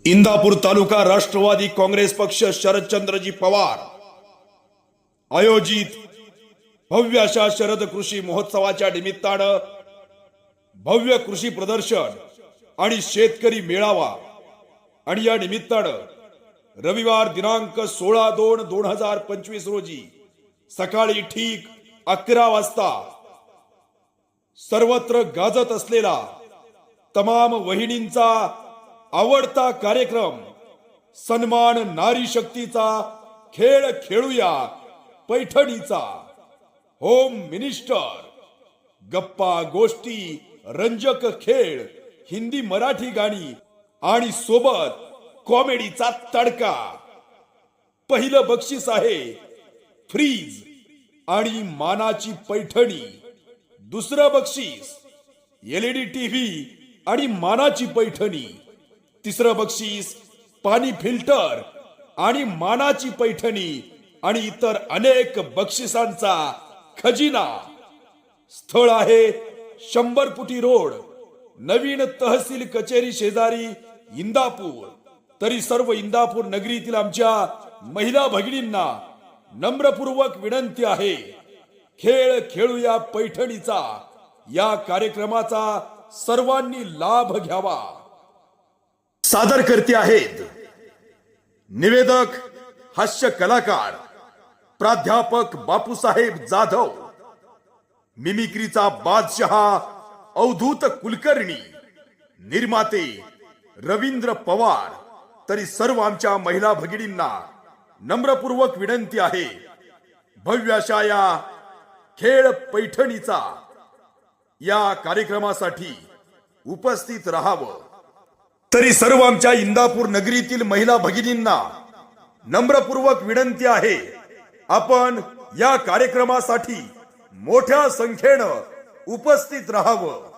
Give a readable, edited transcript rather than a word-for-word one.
इंदापूर तालुका राष्ट्रवादी काँग्रेस पक्ष शरदचंद्रजी पवार आयोजित भव्य अशा शरद कृषी महोत्सवाच्या निमित्तानं भव्य कृषी प्रदर्शन आणि शेतकरी मेळावा आणि या निमित्तानं रविवार दिनांक 16/2/2025 रोजी सकाळी ठीक 11 वाजता सर्वत्र गाजत असलेला तमाम वहिनींचा आवडता कार्यक्रम सन्मान नारी शक्तीचा खेळ खेळूया पैठणीचा होम मिनिस्टर गप्पा गोष्टी रंजक खेळ हिंदी मराठी गाणी आणि सोबत कॉमेडीचा तडका। पहिलं बक्षीस आहे फ्रीज आणि मानाची पैठणी। दुसरं बक्षीस LED टीव्ही आणि मानाची पैठणी। तिसरं बक्षीस पाणी फिल्टर आणि मानाची पैठणी आणि इतर अनेक बक्षिसांचा खजिना। स्थळ आहे 100 फुटी रोड, नवीन तहसील कचेरी शेजारी इंदापूर। तरी सर्व इंदापूर नगरीतील आमच्या महिला भगिनींना नम्रपूर्वक विनंती आहे, खेळ खेळूया पैठणीचा या कार्यक्रमाचा सर्वांनी लाभ घ्यावा। सादर करते आहेत निवेदक हास्य कलाकार प्राध्यापक बापूसाहेब जाधव, मिमिक्रीचा बादशाह अवधूत कुलकर्णी, निर्माते रवींद्र पवार। तरी सर्व आमच्या महिला भगिनींना नम्रपूर्वक विनंती आहे, भव्य अशा या खेळ पैठणीचा या कार्यक्रमासाठी उपस्थित राहावं। तरी सर्व आमच्या इंदापूर नगरीतील महिला भगिनींना नम्रपूर्वक विनंती आहे, आपण या कार्यक्रमासाठी मोठ्या संख्येनं उपस्थित राहावं।